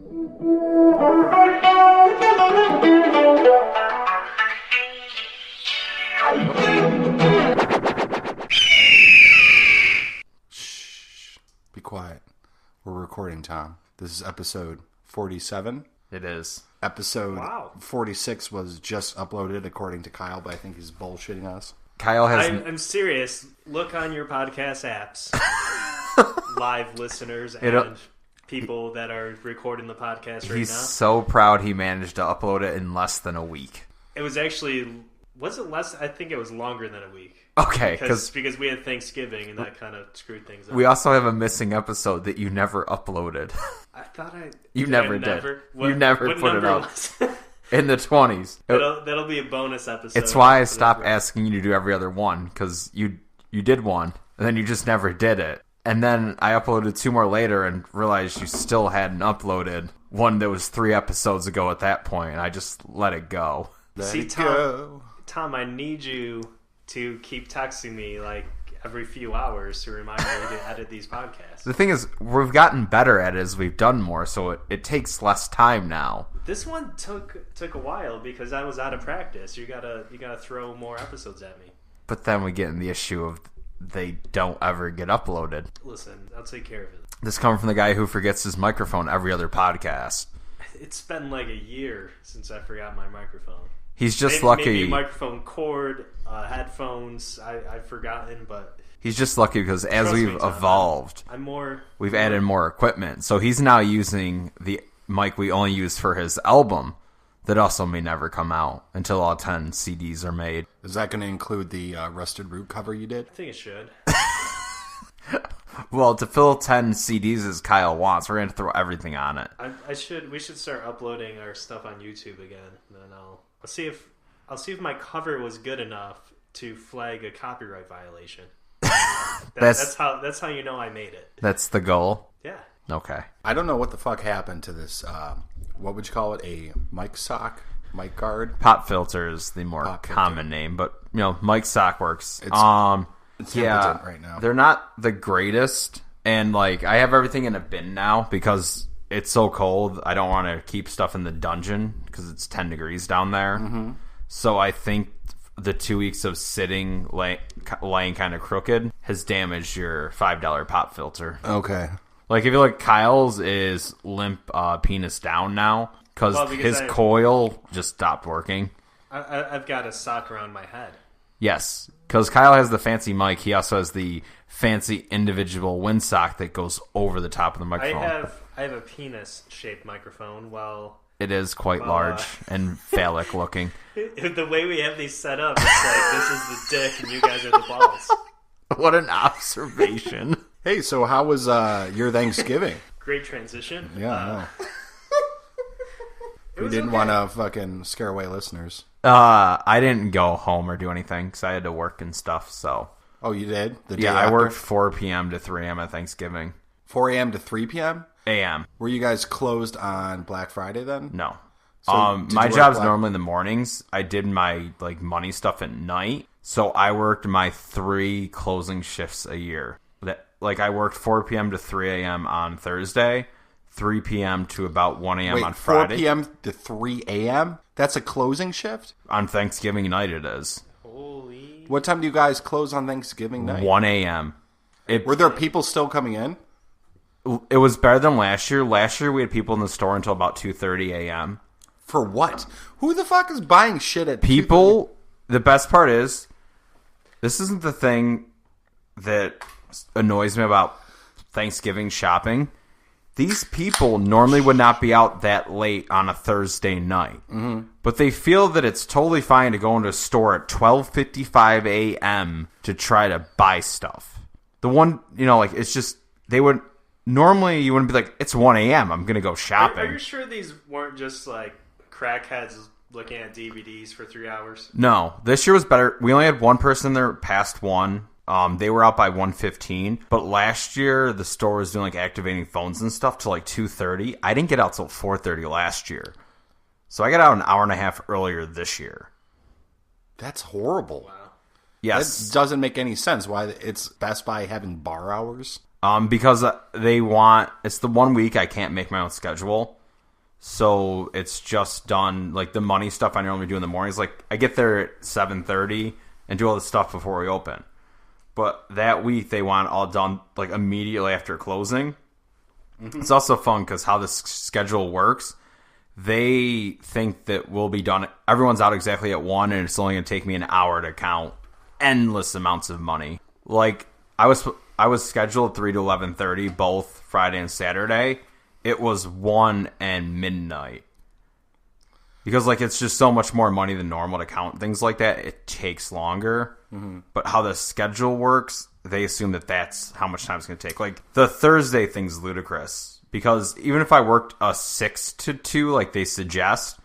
Shh. Be quiet. We're recording, Tom. This is episode 47. It is. Episode 46 was just uploaded according to Kyle, but I think he's bullshitting us. Kyle has... I'm serious. Look on your podcast apps. Live listeners and people that are recording the podcast right now. He's so proud he managed to upload it in less than a week. It was actually... Was it less? I think it was longer than a week. Okay. Because we had Thanksgiving and that kind of screwed things up. We also have a missing episode that you never uploaded. I thought I... You never did. You never put it up. In the 20s. That'll be a bonus episode. It's why I stopped asking you to do every other one, because you did one, and then you just never did it. And then I uploaded 2 more later and realized you still hadn't uploaded one that was 3 episodes ago at that point, and I just let it go. See, Tom, I need you to keep texting me like every few hours to remind me to edit these podcasts. The thing is, we've gotten better at it as we've done more, so it takes less time now. This one took a while because I was out of practice. You gotta throw more episodes at me. But then we get in the issue of they don't ever get uploaded. Listen, I'll take care of it. This comes from the guy who forgets his microphone every other podcast. It's been like a year since I forgot my microphone. He's just lucky. Maybe a microphone cord, headphones. I've forgotten, but he's just lucky because as we've evolved, we've added more equipment. So he's now using the mic we only use for his album that also may never come out until all 10 CDs are made. Is that going to include the Rusted Root cover you did? I think it should. Well, to fill 10 CDs as Kyle wants, we're going to throw everything on it. We should start uploading our stuff on YouTube again. And then I'll see if my cover was good enough to flag a copyright violation. That's how you know I made it. That's the goal? Yeah. Okay. I don't know what the fuck happened to this, what would you call it, a mic sock? Mic guard? Pop filter is the more common name, but, mic sock works. It's impotent right now. They're not the greatest, and, I have everything in a bin now because it's so cold. I don't want to keep stuff in the dungeon because it's 10 degrees down there. Mm-hmm. So I think the 2 weeks of sitting, laying kind of crooked, has damaged your $5 pop filter. Okay. If you look, Kyle's is limp penis down now because his coil just stopped working. I've got a sock around my head. Yes, because Kyle has the fancy mic. He also has the fancy individual windsock that goes over the top of the microphone. I have a penis-shaped microphone. It is quite large and phallic looking. The way we have these set up, it's like this is the dick and you guys are the balls. What an observation. Hey, so how was your Thanksgiving? Great transition. Yeah, I know. We didn't want to fucking scare away listeners. I didn't go home or do anything because I had to work and stuff, so. Oh, you did? I worked 4 p.m. to 3 a.m. at Thanksgiving. 4 a.m. to 3 p.m.? A.m. Were you guys closed on Black Friday then? No. So my job's normally in the mornings. I did my money stuff at night, so I worked my 3 closing shifts a year. I worked 4 p.m. to 3 a.m. on Thursday, 3 p.m. to about 1 a.m. on Friday. 4 p.m. to 3 a.m.? That's a closing shift? On Thanksgiving night it is. Holy. What time do you guys close on Thanksgiving night? 1 a.m. Were there people still coming in? It was better than last year. Last year we had people in the store until about 2:30 a.m. For what? Who the fuck is buying shit at people? 2:30? The best part is, this isn't the thing that annoys me about Thanksgiving shopping. These people normally would not be out that late on a Thursday night. Mm-hmm. But they feel that it's totally fine to go into a store at 12:55 a.m. to try to buy stuff. The one, it's just, they would, normally you wouldn't be like, it's 1 a.m., I'm going to go shopping. Are you sure these weren't just crackheads looking at DVDs for 3 hours? No, this year was better. We only had one person there past 1. They were out by 1:15, but last year the store was doing activating phones and stuff till 2:30. I didn't get out till 4:30 last year, so I got out an hour and a half earlier this year. That's horrible. Wow. Yes, that doesn't make any sense. Why it's Best Buy having bar hours? Because they want, it's the 1 week I can't make my own schedule, So it's just done, like the money stuff I normally do in the mornings. Like I get there at 7:30 and do all the stuff before we open. But that week they want all done like immediately after closing. Mm-hmm. It's also fun because how this schedule works, they think that we'll be done. Everyone's out exactly at 1, and it's only going to take me an hour to count endless amounts of money. Like I was scheduled at 3 to 11:30 both Friday and Saturday. It was 1 and midnight. Because like it's just so much more money than normal to count things like that. It takes longer. Mm-hmm. But how the schedule works, they assume that that's how much time it's going to take. Like the Thursday thing's ludicrous. Because even if I worked a 6 to 2 like they suggest,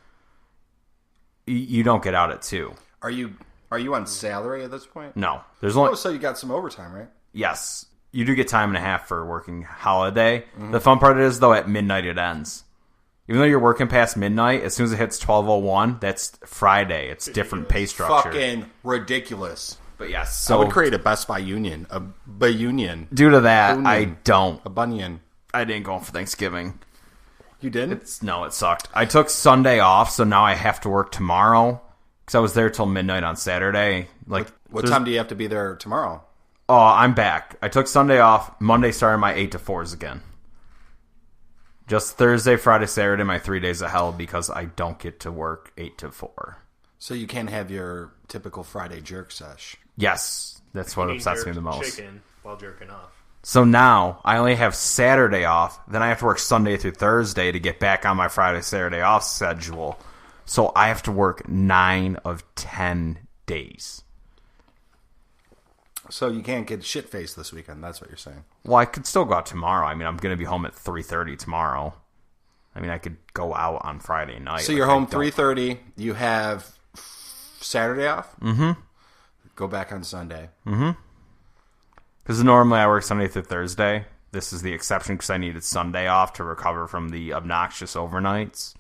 you don't get out at 2. Are you on salary at this point? No. There's only so you got some overtime, right? Yes. You do get time and a half for working holiday. Mm-hmm. The fun part is, though, at midnight it ends. Even though you're working past midnight, as soon as it hits 12:01, that's Friday. It's different pay structure. Fucking ridiculous. But yes, so I would create a Best Buy union. A union. Due to that, I don't. A bunion. I didn't go for Thanksgiving. You didn't? No, it sucked. I took Sunday off, so now I have to work tomorrow. Because I was there till midnight on Saturday. Like, what time do you have to be there tomorrow? Oh, I'm back. I took Sunday off. Monday started my 8 to 4s again. Just Thursday, Friday, Saturday, my 3 days of hell because I don't get to work 8 to 4. So you can't have your typical Friday jerk sesh. Yes, that's what upsets me the most. Chicken while jerking off. So now I only have Saturday off. Then I have to work Sunday through Thursday to get back on my Friday, Saturday off schedule. So I have to work 9 of 10 days. So you can't get shit-faced this weekend. That's what you're saying. Well, I could still go out tomorrow. I mean, I'm going to be home at 3:30 tomorrow. I mean, I could go out on Friday night. So you're home 3:30. You have Saturday off? Mm-hmm. Go back on Sunday. Mm-hmm. Because normally I work Sunday through Thursday. This is the exception because I needed Sunday off to recover from the obnoxious overnights.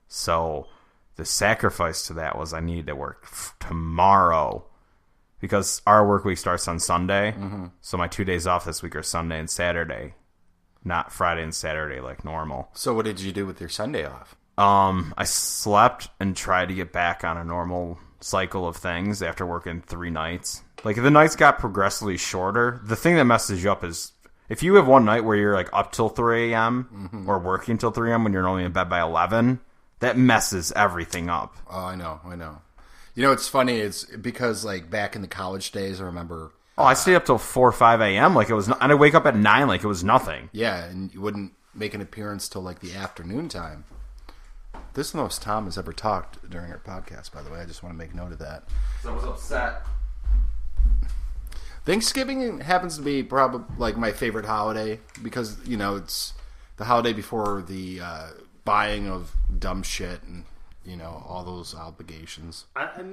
So the sacrifice to that was I needed to work tomorrow. Because our work week starts on Sunday, so my 2 days off this week are Sunday and Saturday, not Friday and Saturday like normal. So what did you do with your Sunday off? I slept and tried to get back on a normal cycle of things after working 3 nights. Like, the nights got progressively shorter. The thing that messes you up is if you have one night where you're like up till 3 a.m. Or working till 3 a.m. when you're normally in bed by 11, that messes everything up. Oh, I know. You know, it's funny. It's because, like, back in the college days, I remember... I stayed up till 4 or 5 a.m. like it was... And I wake up at 9 like it was nothing. Yeah, and you wouldn't make an appearance till, like, the afternoon time. This is the most Tom has ever talked during our podcast, by the way. I just want to make note of that. So I was upset. Thanksgiving happens to be probably, like, my favorite holiday because, you know, it's the holiday before the buying of dumb shit and... You know, all those obligations.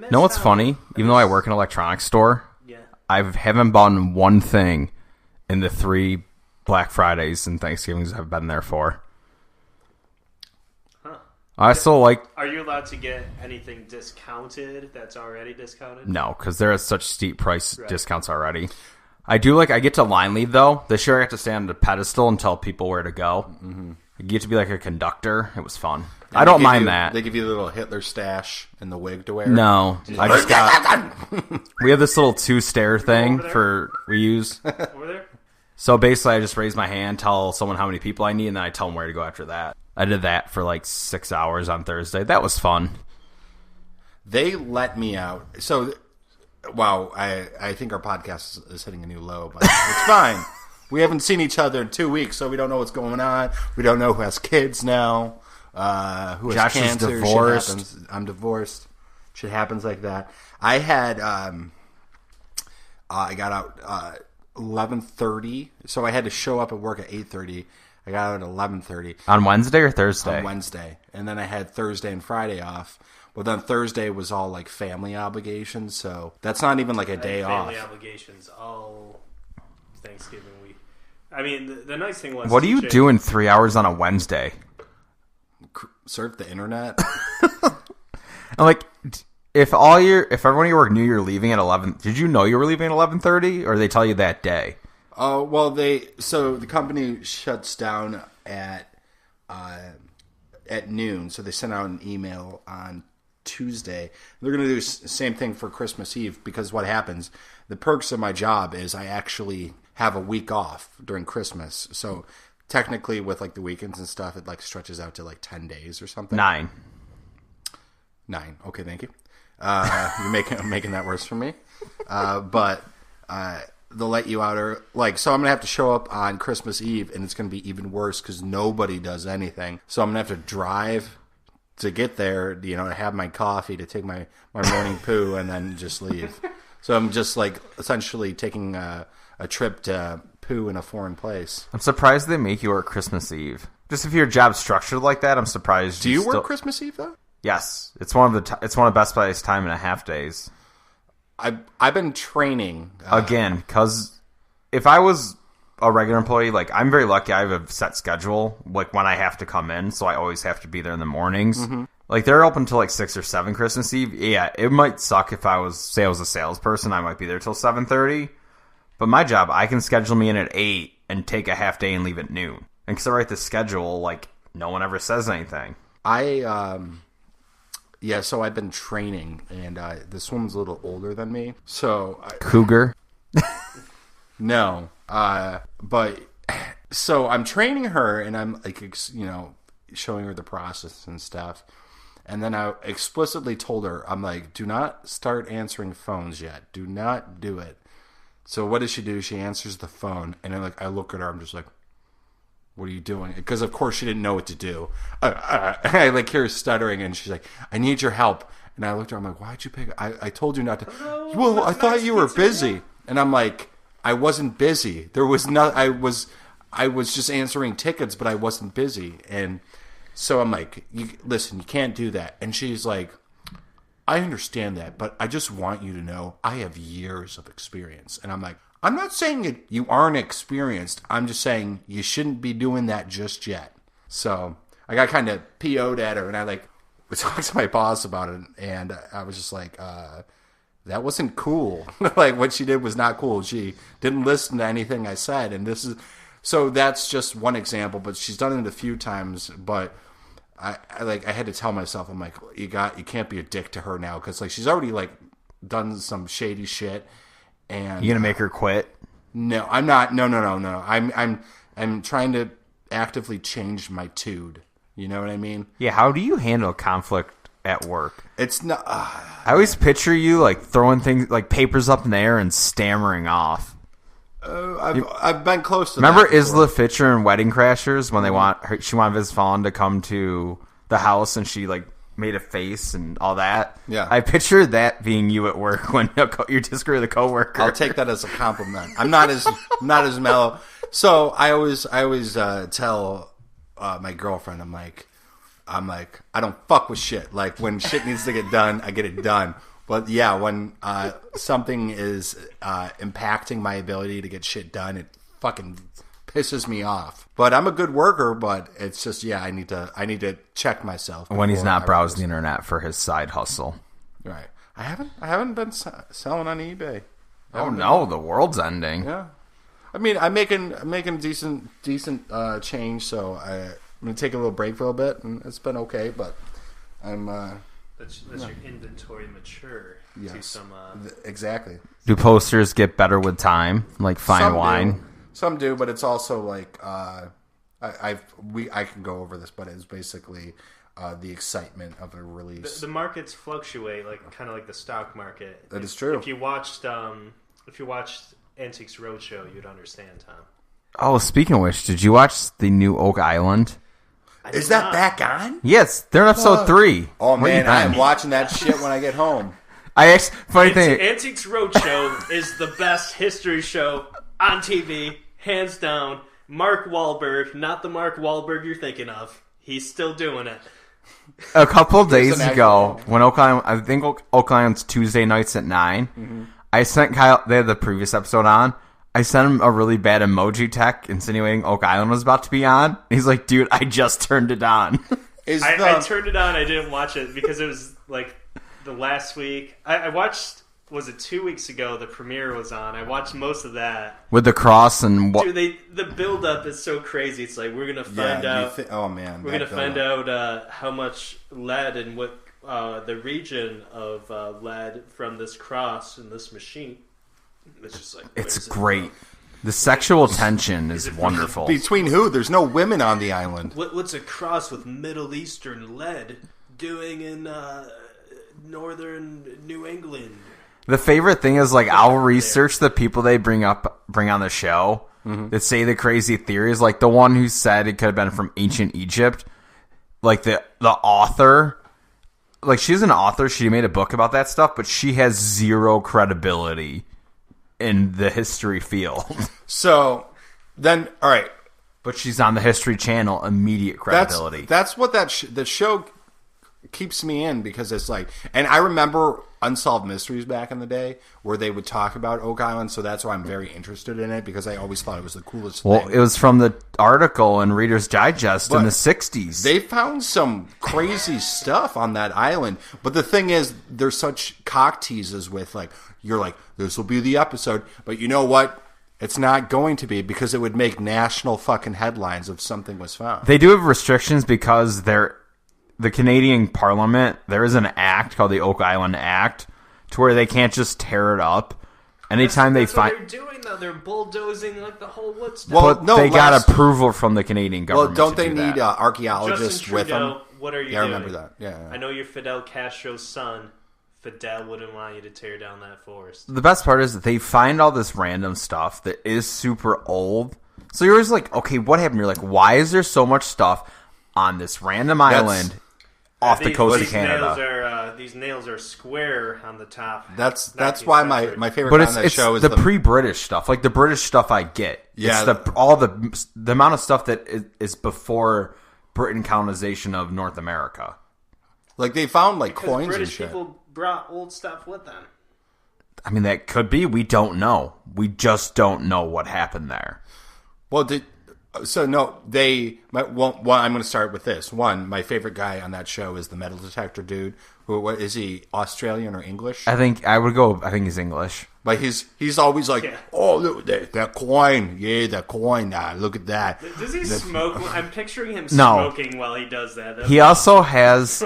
Know what's funny? Even though I work in an electronics store, yeah, I haven't bought one thing in the 3 Black Fridays and Thanksgivings I've been there for. Huh. I still like... Are you allowed to get anything discounted that's already discounted? No, because there are such steep price discounts already. I do like... I get to line lead, though. This year I have to stand on a pedestal and tell people where to go. Mm-hmm. You get to be like a conductor. It was fun. And I don't mind that. They give you the little Hitler stash and the wig to wear. No. I just got... We have this little 2-stair thing we use. Over there? So basically I just raise my hand, tell someone how many people I need, and then I tell them where to go after that. I did that for like 6 hours on Thursday. That was fun. They let me out. So, wow, I think our podcast is hitting a new low, but it's fine. We haven't seen each other in 2 weeks, so we don't know what's going on. We don't know who has kids now, who has Josh cancer. Is divorced. I'm divorced. Shit happens like that. I had, I got out 11:30, so I had to show up at work at 8:30. I got out at 11:30. On Wednesday or Thursday? On Wednesday. And then I had Thursday and Friday off. But then Thursday was all like family obligations, so that's not even like a day off. Family obligations all Thanksgiving week. I mean, the nice thing was... What are you doing 3 hours on a Wednesday? Surf the internet. And like, if everyone at your work knew you were leaving at 11, did you know you were leaving at 11:30, or did they tell you that day? Oh, well, so the company shuts down at at noon. So they sent out an email on Tuesday. They're going to do the same thing for Christmas Eve, because what happens, the perks of my job is I actually have a week off during Christmas. So technically with like the weekends and stuff, it like stretches out to like 10 days or something. 9. Okay, thank you. You're making that worse for me. But they'll let you out, or like, so I'm gonna have to show up on Christmas Eve, and it's gonna be even worse because nobody does anything. So I'm gonna have to drive to get there, to have my coffee, to take my morning poo, and then just leave. So I'm just like essentially taking a trip to poo in a foreign place. I'm surprised they make you work Christmas Eve. Just if your job's structured like that, I'm surprised. Do you work Christmas Eve though? Yes, it's one of Best Buy's time and a half days. I've been training again, because if I was a regular employee, like, I'm very lucky I have a set schedule, like when I have to come in, so I always have to be there in the mornings. Mm-hmm. Like, they're open till like 6 or 7 Christmas Eve. Yeah, it might suck if I was a salesperson, I might be there till 7:30. But my job, I can schedule me in at 8 and take a half day and leave at noon. And because I write the schedule, like, no one ever says anything. Yeah, so I've been training, and this woman's a little older than me. So Cougar? No. But so I'm training her, and I'm like, showing her the process and stuff. And then I explicitly told her, I'm like, do not start answering phones yet. Do not do it. So what does she do? She answers the phone, and I look at her, I'm just like, what are you doing? Because, of course, she didn't know what to do. I like hear her stuttering, and she's like, I need your help. And I looked at her, I'm like, why'd you pick it? I told you not to. Well, I thought you were busy. And I'm like, I wasn't busy. There was no, I was just answering tickets, but I wasn't busy. And so I'm like, listen, you can't do that. And she's like, I understand that, but I just want you to know I have years of experience. And I'm like, I'm not saying you aren't experienced. I'm just saying you shouldn't be doing that just yet. So I got kind of PO'd at her, and I talked to my boss about it, and I was just like, that wasn't cool. Like, what she did was not cool. She didn't listen to anything I said, and so that's just one example. But she's done it a few times. But I had to tell myself, I'm like, you can't be a dick to her now, because like she's already like done some shady shit. And you gonna make her quit? No, I'm not. No. I'm trying to actively change my tude. You know what I mean? Yeah. How do you handle conflict at work? It's not. I always picture you like throwing things like papers up in the air and stammering off. I've been close to. Remember that Isla Fisher in Wedding Crashers when she wanted Vince Vaughn to come to the house, and she like made a face and all that. Yeah, I picture that being you at work when you disagree with a coworker. I'll take that as a compliment. I'm not as mellow. So I always tell my girlfriend, I'm like, I don't fuck with shit. Like, when shit needs to get done, I get it done. But yeah, when something is impacting my ability to get shit done, it fucking pisses me off. But I'm a good worker, but it's just, yeah, I need to check myself when he's not browsing the internet for his side hustle. Right. I haven't been selling on eBay. Oh no, the world's ending. Yeah. I mean, I'm making decent change, so I'm gonna take a little break for a little bit, and it's been okay. But I'm That's your inventory mature to some. Exactly. Do posters get better with time, like fine wine? Some do, but it's also like I can go over this, but it's basically the excitement of a release. The markets fluctuate, like kind of like the stock market. That is true. If you watched Antiques Roadshow, you'd understand, Tom. Oh, speaking of which, did you watch the new Oak Island? Is that back on? Yes, they're in episode 3. Oh man, I am watching that shit when I get home. Antiques Roadshow is the best history show on TV, hands down. Mark Wahlberg, not the Mark Wahlberg you're thinking of. He's still doing it. A couple of days ago, when Oak Island, I think Oak Island's Tuesday nights at 9, mm-hmm. I sent Kyle, they had the previous episode on, I sent him a really bad emoji tech insinuating Oak Island was about to be on. He's like, dude, I just turned it on. I turned it on, I didn't watch it because it was like the last week. I watched was it 2 weeks ago? The premiere was on. I watched most of that. With the cross and what? Dude, the build up is so crazy. It's like we're gonna find out. Oh man, we're gonna find out how much lead and what the region of lead from this cross and this machine. It's just like It's great. The sexual tension is wonderful. Between who? There's no women on the island. What's a cross with Middle Eastern lead doing in northern New England? The favorite thing is like I'll research the people they bring on the show that say the crazy theories. Like the one who said it could have been from ancient Egypt. Like the author, like she's an author. She made a book about that stuff, but she has zero credibility in the history field. So then, all right. But she's on the History Channel, immediate credibility. That's what the show keeps me in, because it's like, and I remember Unsolved Mysteries back in the day where they would talk about Oak Island, so that's why I'm very interested in it, because I always thought it was the coolest thing. Well, it was from the article in Reader's Digest in the 60s. They found some crazy stuff on that island, but the thing is, there's such cock teases with like, you're like, this will be the episode, but you know what? It's not going to be, because it would make national fucking headlines if something was found. They do have restrictions because the Canadian Parliament, there is an act called the Oak Island Act to where they can't just tear it up. Anytime that's they find, what they're doing though. They're bulldozing like the whole Woodstock. Well, but no, they got approval from the Canadian government. Well, don't to they do need that. archaeologists Justin with Trudeau, them? what are you Yeah, I doing? remember that. Yeah. I know you're Fidel Castro's son. Fidel wouldn't want you to tear down that forest. The best part is that they find all this random stuff that is super old. So you're always like, okay, what happened? You're like, why is there so much stuff on this random island off the coast of Canada? These nails are square on the top. That's 19th why century. my favorite But part on that it's show is the pre-British stuff. Like the British stuff I get. Yeah. It's all the amount of stuff that is before Britain colonization of North America. like they found like Because coins British and shit. people brought old stuff with them. I mean, that could be. We don't know. We just don't know what happened there. Well, I'm going to start with this. One, my favorite guy on that show is the metal detector dude. What is he, Australian or English? I think he's English. But he's always like, Yeah. oh, look, that coin. Yeah, that coin. Look at that. Does he smoke? I'm picturing him No. smoking while he does that. He also has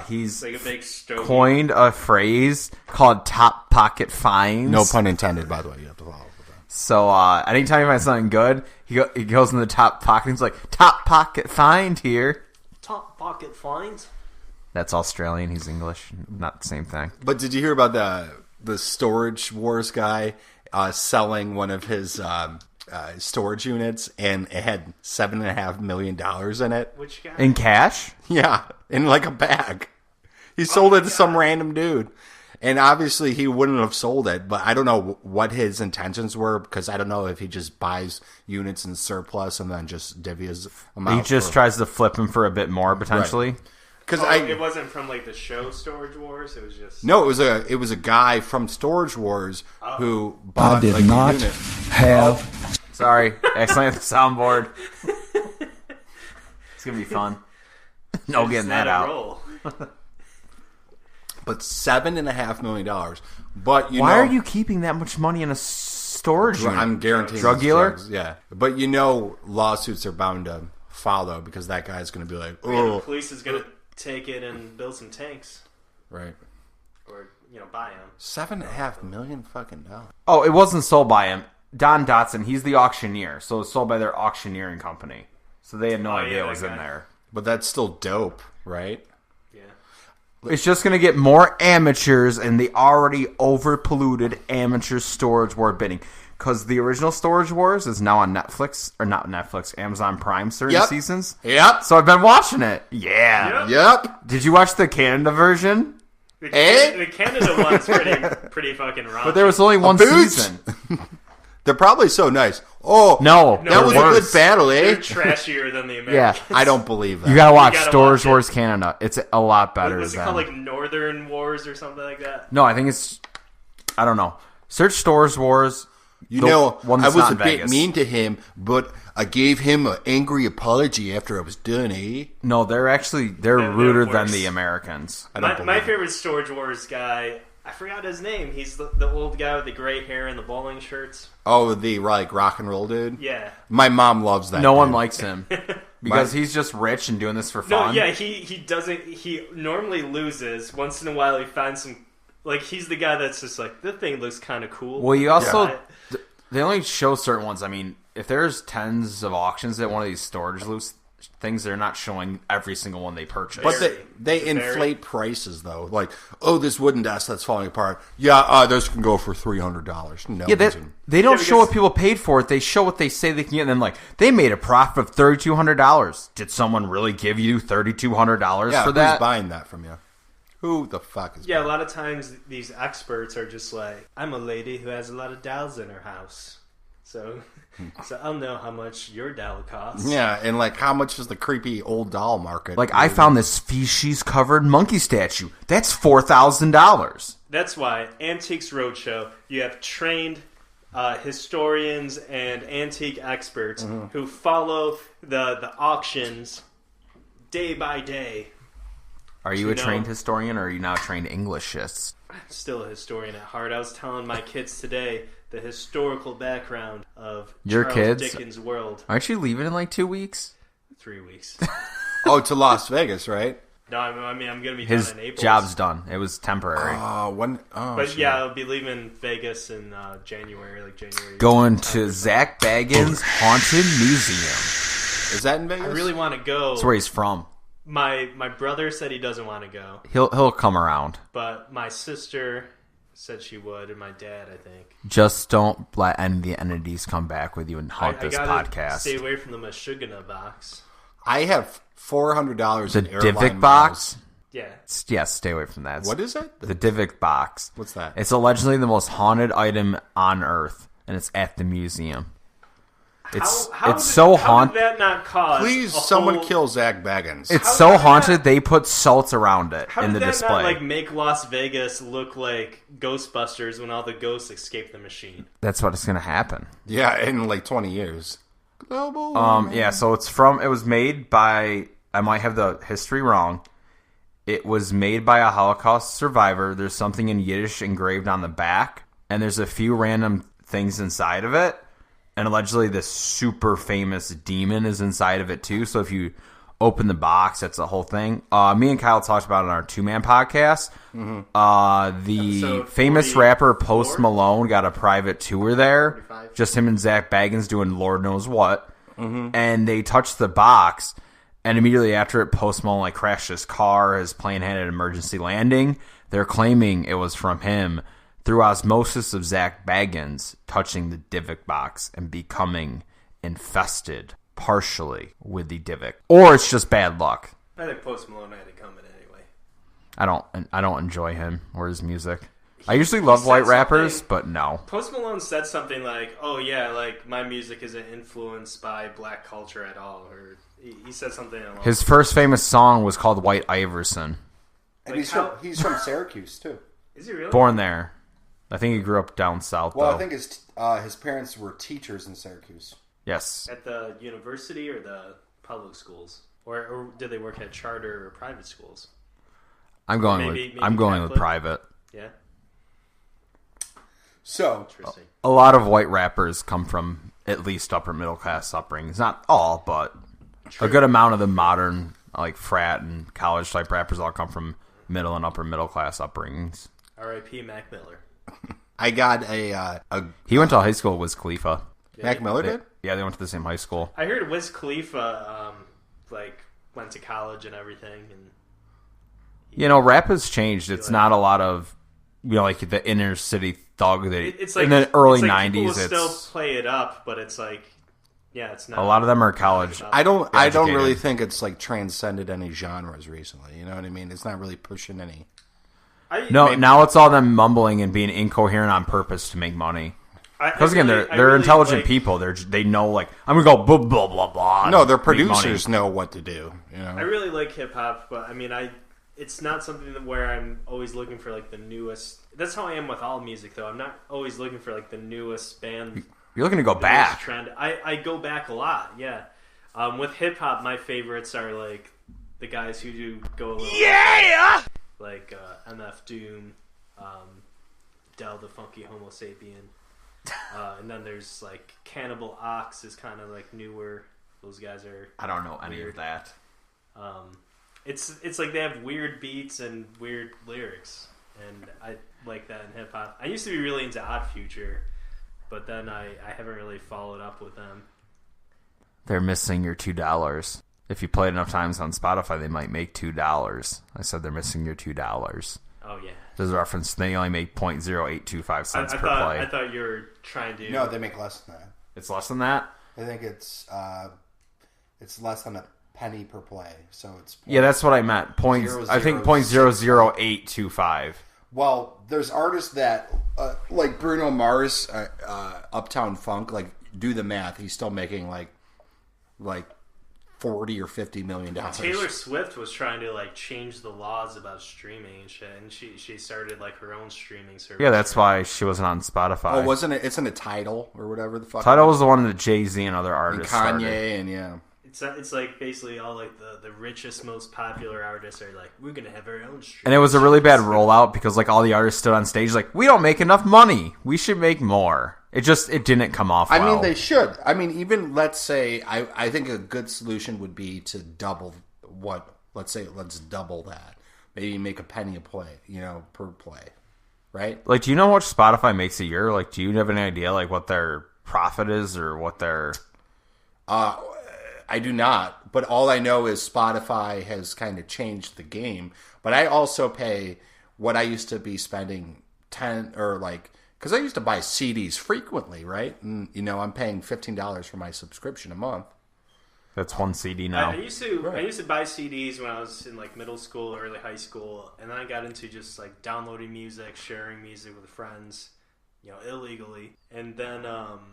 he's like a big stogie. coined a phrase called top pocket finds. No pun intended, by the way. You have to follow with that. So anytime he finds something good, he goes in the top pocket and he's like, top pocket find here. Top pocket finds. That's Australian. He's English. Not the same thing. But did you hear about the Storage Wars guy selling one of his storage units, and it had $7.5 million in it? Which guy? In cash? Yeah, in like a bag. He sold it to some random dude. And obviously he wouldn't have sold it, but I don't know what his intentions were, because I don't know if he just buys units in surplus and then just divvies them out. He just tries to flip him for a bit more, potentially. Because it wasn't from like the show Storage Wars. It was just No, it was a guy from Storage Wars who bought I did like, not a unit. have Sorry. Accidentally hit the soundboard. It's going to be fun. No just getting let that it out. roll. But $7.5 million. But Why are you keeping that much money in a storage unit? I'm guaranteeing Drug it's dealer? drugs, yeah. But lawsuits are bound to follow, because that guy's going to be like, The oh, police is gonna take it and build some tanks, right. or buy them. $7.5 million fucking dollars. Oh, it wasn't sold by him. Don Dotson, he's the auctioneer. So it's sold by their auctioneering company. So they had no idea yeah, it was that in guy. there. But that's still dope, right? Yeah. It's just going to get more amateurs in the already over-polluted amateur Storage War bidding. Because the original Storage Wars is now on Netflix, or not Netflix, Amazon Prime certain Yep. seasons. Yep. So I've been watching it. Yeah. Yep. Did you watch the Canada version? The Canada one's pretty fucking raunchy. But there was only one boots? season. They're probably so nice. Oh, No, that they're was worse. a good battle, They're eh? trashier than the Yeah. Americans. I don't believe that. You gotta watch You gotta Storage watch it. Wars Canada. It's a lot better Was it than... called like Northern Wars or something like that? No, I think it's... I don't know. Search Storage Wars. You the know, one I that's was not a in bit Vegas. mean to him, but I gave him an angry apology after I was done, eh? No, they're They're ruder than worse. the Americans. I don't My believe it. favorite Storage Wars guy, I forgot his name. He's the old guy with the gray hair and the bowling shirts. Oh, the like rock and roll dude. Yeah. My mom loves that. No one dude. likes him because he's just rich and doing this for fun. No, yeah, he doesn't. He normally loses. Once in a while, he finds some. Like he's the guy that's just like, this thing looks kind of cool. Well, you also Yeah. they only show certain ones. I mean, if there's tens of auctions at one of these storage loose things, they're not showing every single one they purchase. But they inflate prices though. Like, oh, this wooden desk that's falling apart. Yeah, this can go for $300. No, Yeah, they don't Yeah, show what because- people paid for it. They show what they say they can get, and then like they made a profit of $3,200. Did someone really give you $3,200 yeah, for who's that? buying that from you? Who the fuck is? Yeah, a lot of times these experts are just like, I'm a lady who has a lot of dolls in her house, so I'll know how much your doll costs. Yeah, and like, how much is the creepy old doll market? Like I found this feces covered monkey statue. That's $4,000. That's why Antiques Roadshow, you have trained historians and antique experts who follow the auctions day by day. Are you You a trained know- historian, or are you now a trained Englishist? I'm still a historian at heart. I was telling my kids today the historical background of Your Charles kids? Dickens' world. Aren't you leaving in like 2 weeks? 3 weeks. Oh, to Las Vegas, right? No, I mean, I'm going to be His done in April. job's done. It was temporary. When? Oh, But shit. yeah, I'll be leaving Vegas in January, like January. Going to Zach Baggins' Haunted Museum. Is that in Vegas? I really want to go. That's where he's from. My brother said he doesn't want to go, He'll come around. but my sister said she would, and my dad, I think. Just don't let any of the entities come back with you and haunt I this gotta podcast. stay away from the Meshuggah box. I have $400 The in airline Divik miles. box? Yeah. Yes, stay away from that. What is it? The Divik box. What's that? It's allegedly the most haunted item on Earth, and it's at the museum. It's so How haunted. did that not cause? Please, a someone whole- kill Zach Baggins. It's How so did that- haunted they put salt around it How in did the that display. not like make Las Vegas look like Ghostbusters when all the ghosts escape the machine? That's what is going to happen. Yeah, in like 20 years. Global. Yeah, so it was made by, I might have the history wrong. It was made by a Holocaust survivor. There's something in Yiddish engraved on the back, and there's a few random things inside of it. And allegedly this super famous demon is inside of it too. So if you open the box, that's the whole thing. Me and Kyle talked about it on our two-man podcast. The Episode famous 44? rapper Post Malone got a private tour there. 45? Just him and Zach Baggins doing Lord knows what. And they touched the box, and immediately after it, Post Malone like crashed his car. His plane had an emergency landing. They're claiming it was from him through osmosis of Zach Baggins touching the Divik box and becoming infested partially with the Divik. Or it's just bad luck. I think Post Malone had it coming anyway. I don't enjoy him or his music. I usually love said white rappers, something- but no. Post Malone said something like, "Oh yeah, like my music isn't influenced by black culture at all," or he said something along. His first famous song was called White Iverson. and like he's from Syracuse, too. Is he really? Born there. I think he grew up down south, Well, though. I think his parents were teachers in Syracuse. Yes. At the university or the public schools, or did they work at charter or private schools? I'm going Maybe with Catholic? private. Yeah, So, interesting. A lot of white rappers come from at least upper middle class upbringings. Not all, but a good amount of the modern like frat and college type rappers all come from middle and upper middle class upbringings. R.I.P. Mac Miller. I got a He went to high school with Wiz Khalifa. Mac Miller did? Yeah, they went to the same high school. I heard Wiz Khalifa like went to college and everything, and You know, rap has changed. It's not a lot of like the inner city thug that it's like in the early it's like people '90s. will still It's play it up, but it's like, yeah, it's not. a lot of them are college. I don't Educated. really think it's like transcended any genres recently. You know what I mean? It's not really pushing any. No, now it's all them mumbling and being incoherent on purpose to make money. Because again, they're intelligent people. They know like I'm gonna go blah blah blah blah. No, their and make money. producers know what to do. You know, I really like hip hop, but I mean, it's not something where I'm always looking for like the newest. That's how I am with all music, though. I'm not always looking for like the newest band. You're looking to go the newest back. trend. I go back a lot. Yeah, with hip hop, my favorites are like the guys who do go a little like MF Doom, Del the Funky Homo Sapien. And then there's like Cannibal Ox is kind of like newer. Those guys are. I don't know any weird. of that. It's like they have weird beats and weird lyrics, and I like that in hip hop. I used to be really into Odd Future, but then I haven't really followed up with them. They're missing your $2. If you play it enough times on Spotify, they might make $2. I said they're missing your $2. Oh yeah. There's a reference. They only make 0.0825 cents per play. I thought you were trying to. No, they make less than that. It's less than that? I think it's less than a penny per play. So it's Yeah, that's what I meant. I think 0.00825. Well, there's artists that like Bruno Mars, Uptown Funk. Like, do the math. He's still making like $40 or $50 million. Taylor Swift was trying to like change the laws about streaming and shit, and she started like her own streaming service. Yeah, that's why she wasn't on Spotify. Oh, wasn't it? It's in a Tidal or whatever the fuck. Tidal was the one that Jay-Z and other and artists Kanye started. and yeah. It's like basically all like the richest, most popular artists are like, we're gonna have our own stream. And it was a really bad rollout because like all the artists stood on stage like, we don't make enough money. We should make more. It didn't come off well. I mean, they should. I mean, even let's say, I think a good solution would be to double let's double that. Maybe make a penny a play, per play, right? Like, do you know how much Spotify makes a year? Like, do you have any idea like what their profit is or what their... I do not, but all I know is Spotify has kind of changed the game. But I also pay what I used to be spending because I used to buy CDs frequently, right? And I'm paying $15 for my subscription a month. That's one CD now. I used to buy CDs when I was in like middle school, early high school, and then I got into just like downloading music, sharing music with friends. Illegally. And then,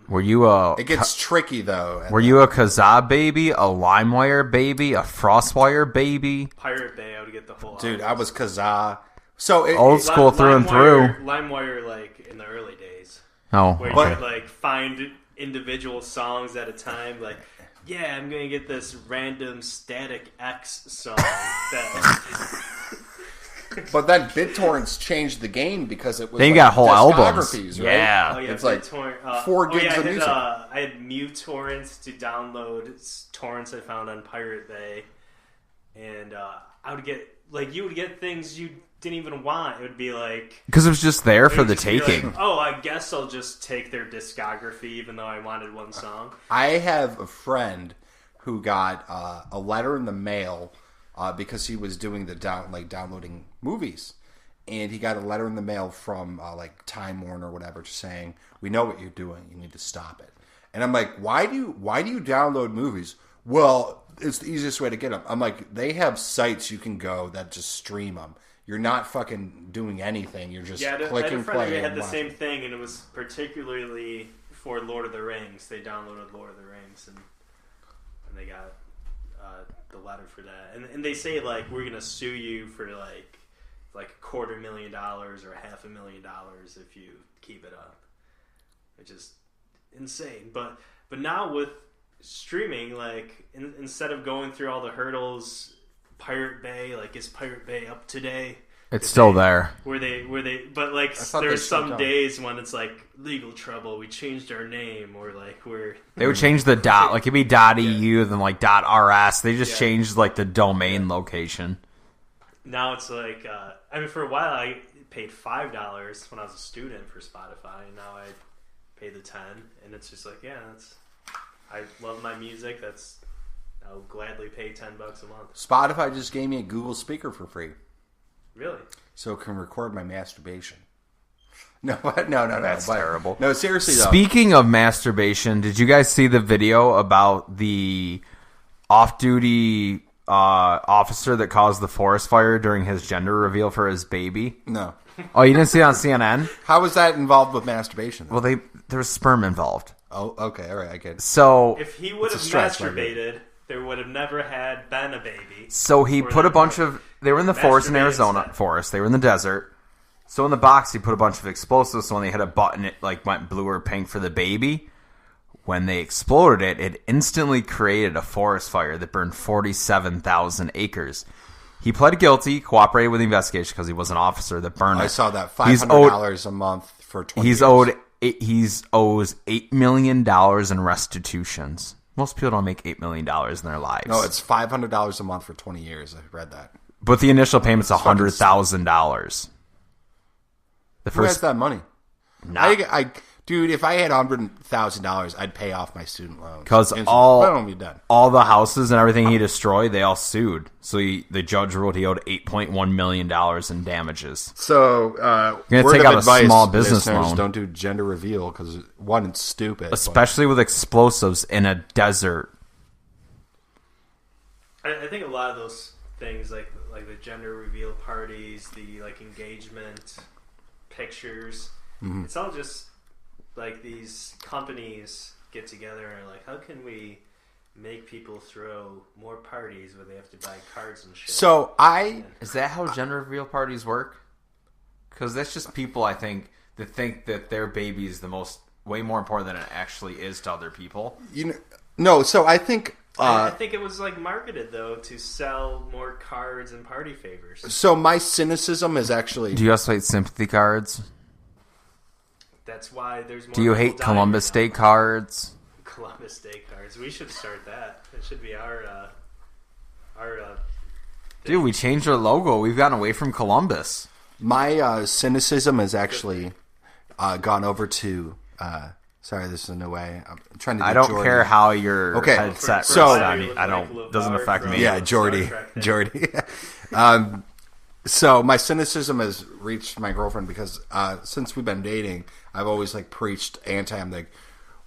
were you it gets tricky, though. Were you a Kazaa baby, a LimeWire baby, a FrostWire baby? Pirate Bay, I would get the whole Dude, albums. I was Kazaa. So old school through and through. LimeWire, like, in the early days. Oh, where you could, like, find individual songs at a time, like, yeah, I'm going to get this random Static X song that... But then BitTorrents changed the game because it was then you got whole albums. Right? Yeah. Oh, yeah, it's like BitTorrent, 4 gigs of music. I had MuTorrents to download torrents I found on Pirate Bay, and I would get you would get things you didn't even want. It would be like because it was just there for the taking. Like, oh, I guess I'll just take their discography, even though I wanted one song. I have a friend who got a letter in the mail. Because he was doing the downloading movies, and he got a letter in the mail from Time Warner or whatever, just saying, "We know what you're doing. You need to stop it." And I'm like, "Why do you download movies?" Well, it's the easiest way to get them. I'm like, they have sites you can go that just stream them. You're not fucking doing anything. You're just clicking play. They had the same thing, and it was particularly for Lord of the Rings. They downloaded Lord of the Rings, and they got. The letter for that, and they say like we're gonna sue you for like $250,000 or $500,000 if you keep it up, which is insane. But now with streaming, like instead of going through all the hurdles, Pirate Bay, like is Pirate Bay up today? It's still there. Were they? But like there's some days when it's like legal trouble. We changed our name, or like they would change the dot. Like it'd be .eu, then like .rs. They just changed like the domain location. Now it's like for a while I paid $5 when I was a student for Spotify, and now I pay the $10, and it's just like I love my music. I'll gladly pay $10 a month. Spotify just gave me a Google speaker for free. Really? So it can record my masturbation. No. That's terrible. No, seriously though. Speaking of masturbation, did you guys see the video about the off-duty officer that caused the forest fire during his gender reveal for his baby? No. Oh, you didn't see it on CNN? How was that involved with masturbation? Well, there was sperm involved. Oh, okay, all right, I get it. So if he would have masturbated, there would have never been a baby. So he put a bunch of... They were in the forest in Arizona. They were in the desert. So in the box, he put a bunch of explosives. So when they hit a button, it went blue or pink for the baby. When they exploded it instantly created a forest fire that burned 47,000 acres. He pled guilty, cooperated with the investigation because he was an officer that burned it. I saw that $500 a month for 20 years. He's owes $8 million in restitutions. Most people don't make $8 million in their lives. No, it's $500 a month for 20 years. I read that. But the initial payment's $100,000. Who has that money? Nah. Dude, if I had $100,000, I'd pay off my student loans. Because be done. all the houses and everything he destroyed, they all sued. So the judge ruled he owed $8.1 million in damages. So, you're gonna take out a small business loan. Don't do gender reveal because, one, it's stupid. Especially with explosives in a desert. I think a lot of those things, like the gender reveal parties, the engagement pictures, it's all just these companies get together and are like, how can we make people throw more parties where they have to buy cards and shit? So is that how gender reveal parties work? Because that's just people, I think, that think that their baby is way more important than it actually is to other people. No. So I think. I think it was marketed though to sell more cards and party favors. So my cynicism is actually. Do you also hate sympathy cards? That's why there's more. Do you hate Columbus Day cards? Columbus Day cards. We should start that. It should be our. Dude, we changed our logo. We've gotten away from Columbus. My cynicism has actually gone over to. Sorry, this is a new way. I'm trying to. I don't Jordy. care how your headset. So doesn't affect me. Yeah, Jordy. So my cynicism has reached my girlfriend because since we've been dating, I've always preached anti. I'm like,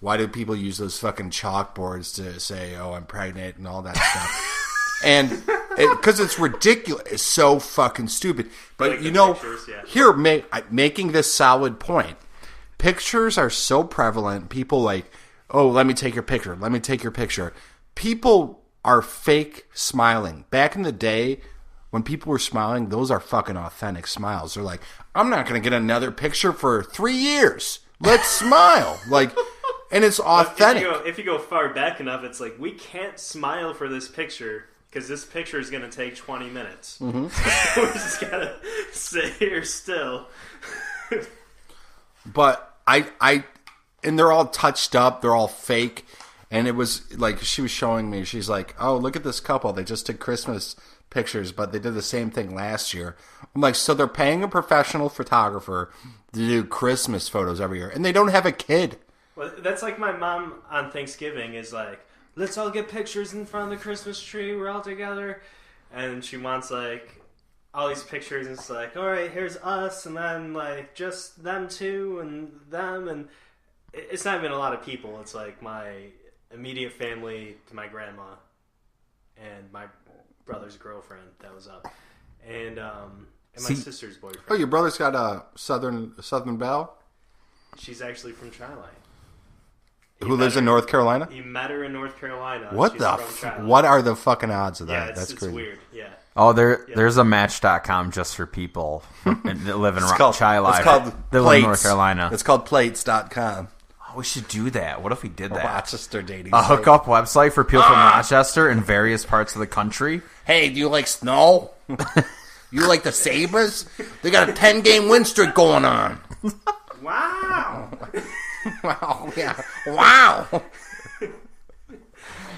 why do people use those fucking chalkboards to say, "Oh, I'm pregnant" and all that stuff? And because it's ridiculous, it's so fucking stupid. But pictures, yeah. Here, making this solid point. Pictures are so prevalent. People oh, let me take your picture. Let me take your picture. People are fake smiling. Back in the day, when people were smiling, those are fucking authentic smiles. They're like, I'm not going to get another picture for 3 years. Let's smile. And it's authentic. If you go far back enough, it's we can't smile for this picture because this picture is going to take 20 minutes. Mm-hmm. We just got to sit here still. But and they're all touched up, they're all fake, and it was she was showing me, she's like, oh, look at this couple, they just took Christmas pictures, but they did the same thing last year. I'm like, so they're paying a professional photographer to do Christmas photos every year, and they don't have a kid. Well, that's like my mom on Thanksgiving is like, let's all get pictures in front of the Christmas tree, we're all together, and she wants all these pictures, and it's all right, here's us, and then just them two and them, and it's not even a lot of people. It's my immediate family to my grandma and my brother's girlfriend that was up, and my sister's boyfriend. Oh, your brother's got a Southern Belle? She's actually from Tri-Line. Who lives in North Carolina? You met her in North Carolina. What what are the fucking odds of that? Yeah, That's crazy. Weird. Yeah. Oh, there's a Match.com just for people that live in Chi-Life. It's called Plates. In North Carolina. It's called Plates.com. Oh, we should do that. What if we did that? Rochester dating. A hookup website for people from Rochester and various parts of the country. Hey, do you like snow? You like the Sabres? They got a 10-game win streak going on. Wow. Wow, yeah. Wow.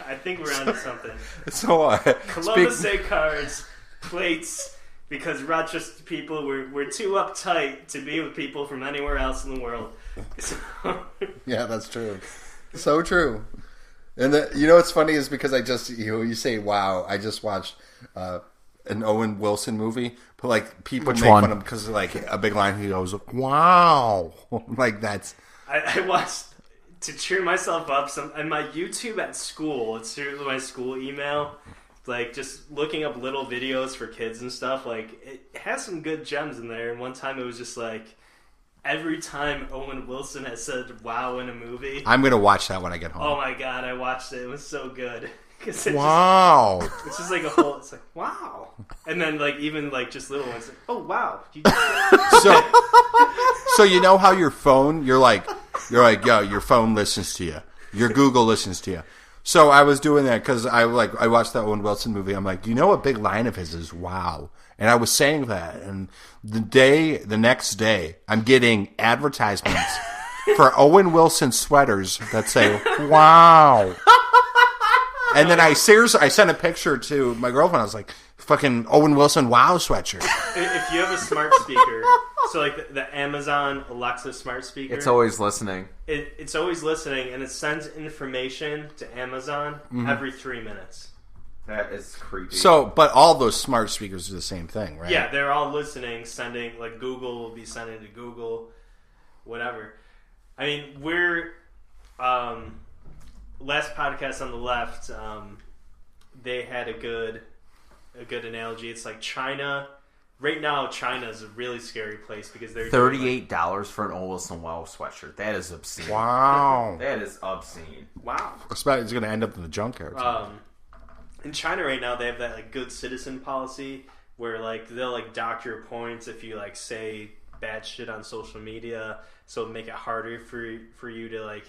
I think we're onto something. So, Columbus Day cards, plates, because Rochester people, we're too uptight to be with people from anywhere else in the world. So. Yeah, that's true. So true. And what's funny is because I just, you say, wow, I just watched an Owen Wilson movie, but people make fun of him because a big line, he goes, wow. That's... I watched, to cheer myself up, and my YouTube at school, it's through my school email, just looking up little videos for kids and stuff, it has some good gems in there, and one time it was just every time Owen Wilson has said wow in a movie. I'm going to watch that when I get home. Oh my god, I watched it. It was so good. Wow. It's just a whole, it's wow. And then even just little ones, oh wow. So you know how your phone, you're like, yo, your phone listens to you. Your Google listens to you. So I was doing that because I watched that Owen Wilson movie. I'm like, do you know a big line of his is wow? And I was saying that, and the next day, I'm getting advertisements for Owen Wilson sweaters that say wow. And then I sent a picture to my girlfriend. I was like, fucking Owen Wilson wow sweatshirt. If you have a smart speaker, so like the Amazon Alexa smart speaker, It's always listening. It's always listening, and it sends information to Amazon every 3 minutes. That is creepy. So, but all those smart speakers do the same thing, right? Yeah, they're all listening, sending, like Google will be sending to Google, whatever. I mean, we're, last podcast on the left, they had a good analogy. It's like China. Right now, China is a really scary place because they're $38 for an Owen Wilson wow sweatshirt. That is obscene. Wow. That is obscene. wow. I expect it's going to end up in the junkyard. In China right now, they have that like good citizen policy where like they'll like dock your points if you like say bad shit on social media, so it'll make it harder for you to like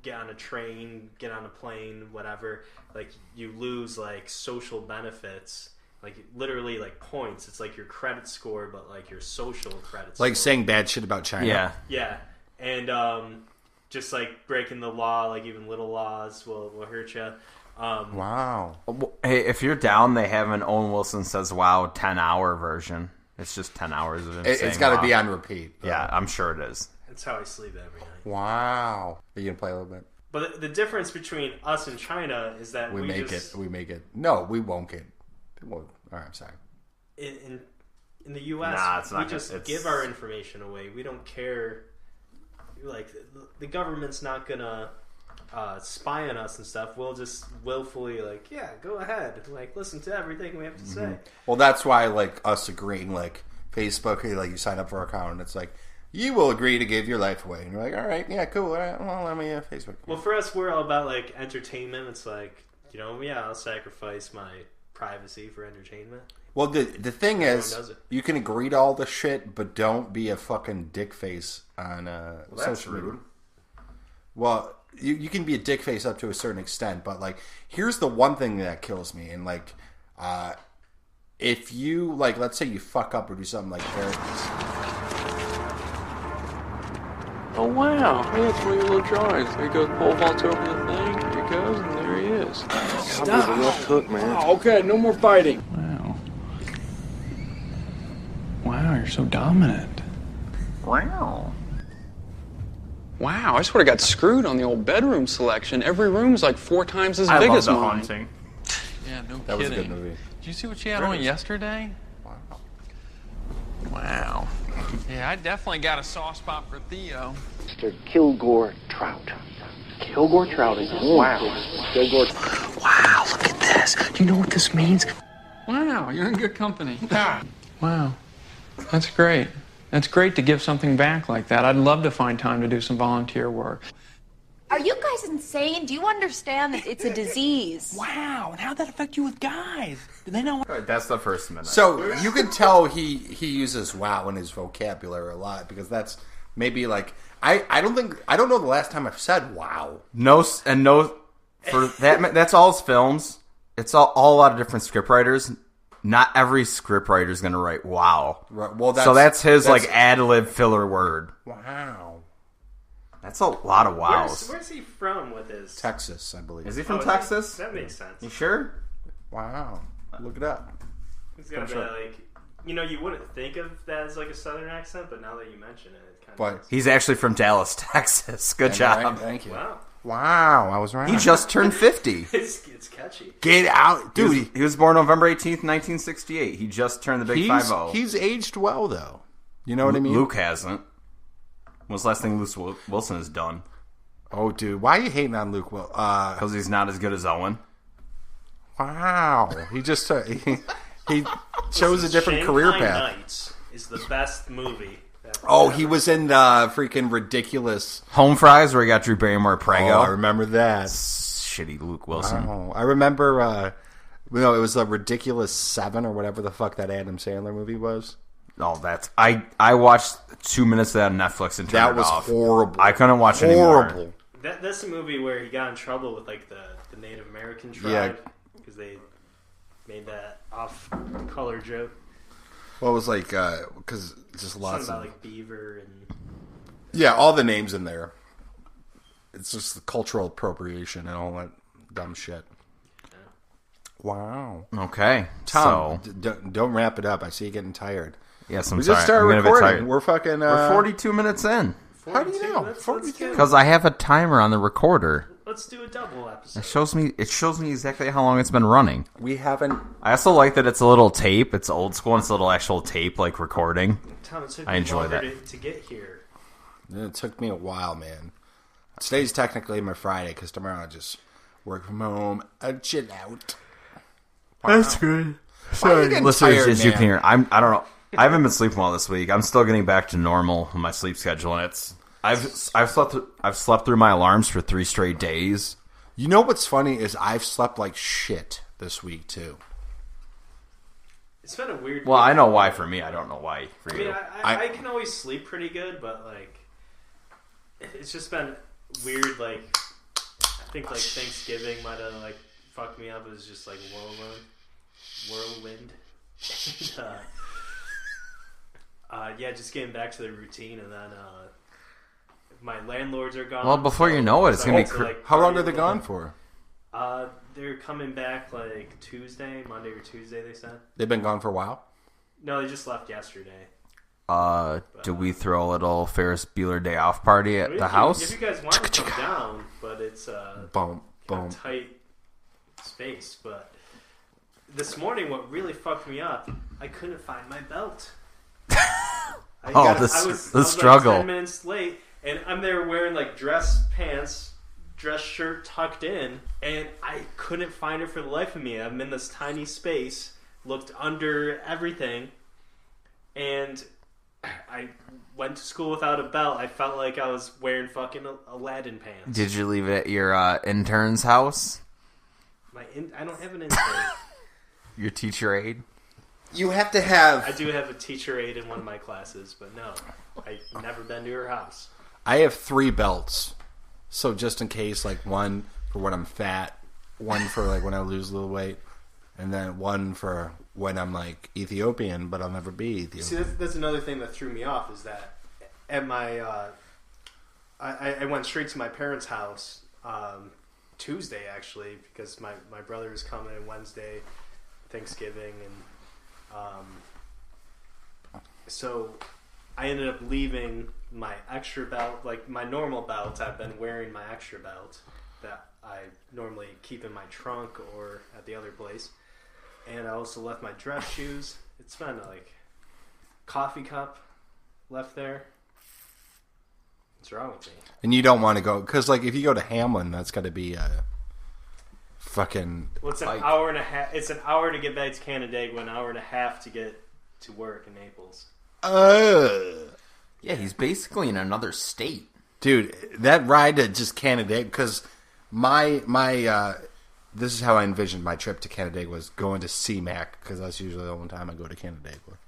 get on a train, get on a plane, whatever. Like you lose like social benefits, like literally like points. It's like your credit score, but like your social credit score. Like saying bad shit about China. Yeah. Yeah, and just like breaking the law, like even little laws will hurt you. Wow. Hey, if you're down, they have an Owen Wilson Says Wow 10-hour version. It's just 10 hours of him saying It's got to wow. be on repeat. Yeah, I'm sure it is. That's how I sleep every night. Wow. Are you going to play a little bit? But the difference between us and China is that We make just, it. We make it. No, we won't get. Well, all right, I'm sorry. in the U.S. Nah, it's not we gonna- just it's- give our information away. We don't care. Like the government's not gonna spy on us and stuff. We'll just willfully like, yeah, go ahead, like listen to everything we have to say. Well, that's why, like, us agreeing, like, Facebook, like, you sign up for our account, and it's like, you will agree to give your life away. And you're like, all right, yeah, cool. All right, well, let me Facebook. Well, for us, we're all about like entertainment. It's like, you know, yeah, I'll sacrifice my privacy for entertainment. Well, the thing is, does it. you can agree to all the shit, but don't be a fucking dick face on social media. rude. Well, you can be a dick face up to a certain extent, but, like, here's the one thing that kills me. And, like, if you, like, let's say you fuck up or do something like therapies. Oh wow, hey, that's one of your little drawings. There he goes, pole vaults over the thing, here he goes, and there he is. Stop. A rough cook, man. Oh, okay, no more fighting. Wow. Wow, you're so dominant. Wow. Wow, I sort of got screwed on the old bedroom selection. Every room's like 4 times as I big love as The mine. Haunting. Yeah, no That was a kidding. good movie. Did you see what she had on yesterday? Wow. Wow. Yeah, I definitely got a soft spot for Theo. Mr. Kilgore Trout. Kilgore Trout is wow. Kilgore. Wow, look at this. Do you know what this means? Wow, you're in good company. Wow, that's great. That's great to give something back like that. I'd love to find time to do some volunteer work. Are you guys insane? Do you understand that it's a disease? Wow, and how'd that affect you with guys? Do they know? That's the first minute. So you can tell he uses wow in his vocabulary a lot, because that's maybe like I don't know the last time I've said wow. No for that. That's all his films. It's all a lot of different scriptwriters. Not every scriptwriter is going to write wow. Right, well, so that's his like ad lib filler word. Wow. That's a lot of wows. Where's he from with his? Texas, I believe. Is he from Oh, Texas? That makes sense. You sure? Wow. Look it up. He's got sure. that like, you know, you wouldn't think of that as like a southern accent, but now that you mention it, it kind But of. He's actually from Dallas, Texas. Good job. Right, thank you. Wow, Wow, I was right. He just turned 50. it's catchy. Get out, dude. He was born November 18th, 1968. He just turned the big 5-0. He's aged well, though. You know what I mean? Luke hasn't. What's the last thing Luke Wilson has done? Oh, dude, why are you hating on Luke? Because he's not as good as Owen. Wow, he just he chose a different Shanghai career path. Nights is the best movie. Oh, he was in the freaking ridiculous Home Fries, where he got Drew Barrymore Prego. Oh, I remember that. Shitty Luke Wilson. Oh, I remember. It was the Ridiculous 7 or whatever the fuck that Adam Sandler movie was. Oh, that's I watched 2 minutes of that on Netflix and turned That it was off. horrible. I couldn't watch it Horrible. anymore. That's the movie where he got in trouble with like the Native American tribe because they made that off-color joke. Well, it was like because just lots Something of about like beaver and all the names in there. It's just the cultural appropriation and all that dumb shit. Yeah. Wow. Okay, Tom, so don't wrap it up. I see you getting tired. yes, I'm We sorry. just started I'm gonna be recording. tired. We're fucking. We're 42 minutes in. How do you 42? know? Let's 42. Because I have a timer on the recorder. let's do a double episode. It shows me exactly how long it's been running. We haven't. I also like that it's a little tape. It's old school and it's a little actual tape like recording. Tom, it took I me enjoy longer that. to get here. It took me a while, man. Today's technically my Friday because tomorrow I just work from home. I chill out. That's good. Sorry, Listeners, as you can hear, I don't know. I haven't been sleeping well this week. I'm still getting back to normal with my sleep schedule, and I've slept through my alarms for 3 straight days. You know what's funny is I've slept like shit this week too. It's been a weird. Well, week. I know why for me. I don't know why for I you. mean, I can always sleep pretty good, but like, it's just been weird. Like, I think like Thanksgiving might have like fucked me up. It was just like whirlwind. Yeah, just getting back to the routine, and then my landlords are gone. Well, before you know it, it's gonna be. How long are they gone for? They're coming back like Monday or Tuesday. They said. They've been gone for a while. No, they just left yesterday. Do we throw a little Ferris Bueller Day Off party at the house? If you guys want to come down, but it's Boom, boom. tight space. But this morning, what really fucked me up, I couldn't find my belt. The struggle. Like 10 minutes late, and I'm there wearing like dress pants, dress shirt tucked in, and I couldn't find it for the life of me. I'm in this tiny space, looked under everything, and I went to school without a belt. I felt like I was wearing fucking Aladdin pants. Did you leave it at your intern's house? I don't have an intern. Your teacher aide? You have to have. I do have a teacher aide in one of my classes, but no, I've never been to her house. I have 3 belts, so just in case, like one for when I'm fat, one for like when I lose a little weight, and then one for when I'm like Ethiopian, but I'll never be Ethiopian. See, that's another thing that threw me off is that at my, I went straight to my parents' house Tuesday actually because my brother was coming Wednesday, Thanksgiving, and so I ended up leaving my extra belt, like my normal belt. I've been wearing my extra belt that I normally keep in my trunk or at the other place. And I also left my dress shoes. It's been like coffee cup left there. What's wrong with me? And you don't want to go because, like, if you go to Hamlin, that's got to be a fucking. Well, it's an hour and a half. It's an hour to get back to Canandaigua, an hour and a half to get to work in Naples. Yeah, he's basically in another state, dude. That ride to just Canandaigua, because my this is how I envisioned my trip to Canandaigua was going to CMAC, because that's usually the only time I go to Canandaigua,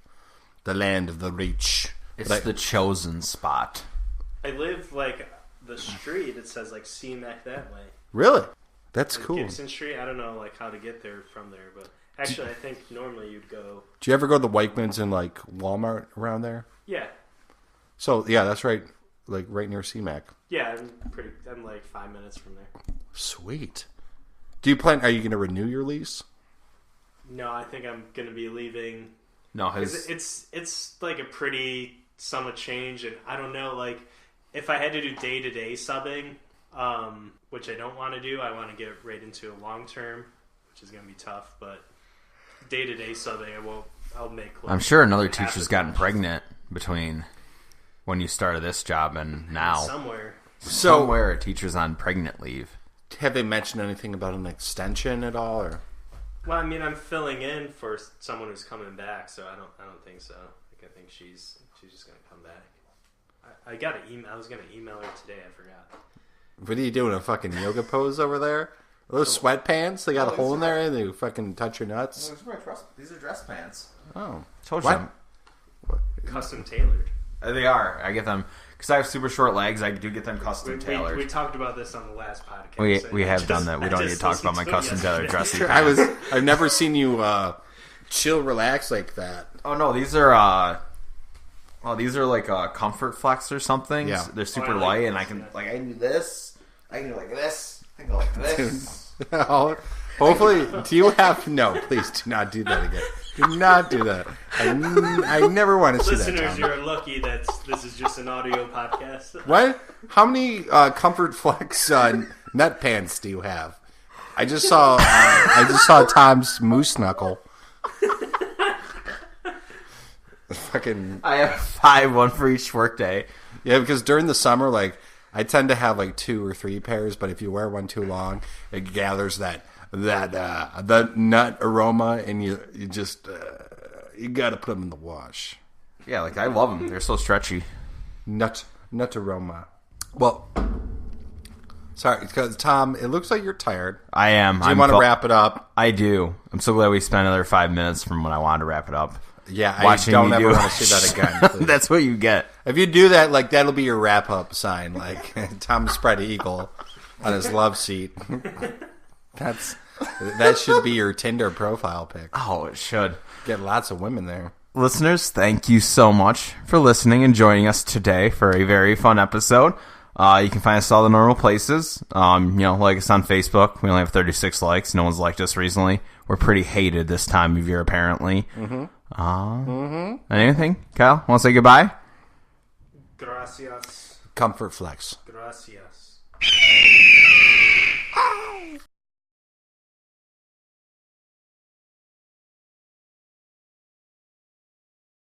the land of the rich. It's the chosen spot. I live like the street. It says like CMAC that way. Really? That's like cool. Gibson Street. I don't know like how to get there from there, but actually I think normally you'd go. Do you ever go to the Weichmans and like Walmart around there? Yeah. So yeah, that's right. Like right near CMAC. Yeah, I'm like 5 minutes from there. Sweet. Do you plan? Are you going to renew your lease? No, I think I'm going to be leaving. No, it's like a pretty sum of change, and I don't know. Like, if I had to do day-to-day subbing, which I don't want to do, I want to get right into a long term, which is going to be tough. But day-to-day subbing, I'll make. Like, I'm sure another teacher's gotten pregnant between when you started this job and now. Somewhere a teacher's on pregnant leave. Have they mentioned anything about an extension at all, or? Well, I mean, I'm filling in for someone who's coming back, so I don't think so. Like, I think she's just gonna come back. I got an email. I was gonna email her today. I forgot. What are you doing? A fucking yoga pose over there? Are those sweatpants? They got a hole in there, and they fucking touch your nuts. These are dress pants. Oh, told you. Custom tailored. They are. I get them because I have super short legs. I do get them custom tailored. We talked about this on the last podcast. We have done that. We don't need to talk about my custom tailored dressing. I've never seen you chill, relax like that. Oh no, these are like Comfort Flex or something. Yeah. They're super light, and I can I can do this. I can do like this. I can go like this. Hopefully, do you have... No, please do not do that again. Do not do that. I never want to see that, Listeners, Tom. you're lucky that this is just an audio podcast. What? How many Comfort Flex nut pants do you have? I just saw Tom's moose knuckle. Fucking... I have 5, one for each workday. Yeah, because during the summer, like, I tend to have like 2 or 3 pairs, but if you wear one too long, it gathers that the nut aroma, and you just you got to put them in the wash. Yeah, like I love them. They're so stretchy. Nut aroma. Well, sorry, because Tom, it looks like you're tired. I am. Do you want to wrap it up? I do. I'm so glad we spent another 5 minutes from when I wanted to wrap it up. Yeah, Watching I don't me ever do- want to see that again. Please. That's what you get. If you do that, like that'll be your wrap up sign, like Tom spread eagle on his love seat. That should be your Tinder profile pic. Oh, it should. Get lots of women there. Listeners, thank you so much for listening and joining us today for a very fun episode. You can find us all the normal places. Like us on Facebook. We only have 36 likes. No one's liked us recently. We're pretty hated this time of year, apparently. Anything? Kyle, want to say goodbye? Gracias. Comfort Flex. Gracias.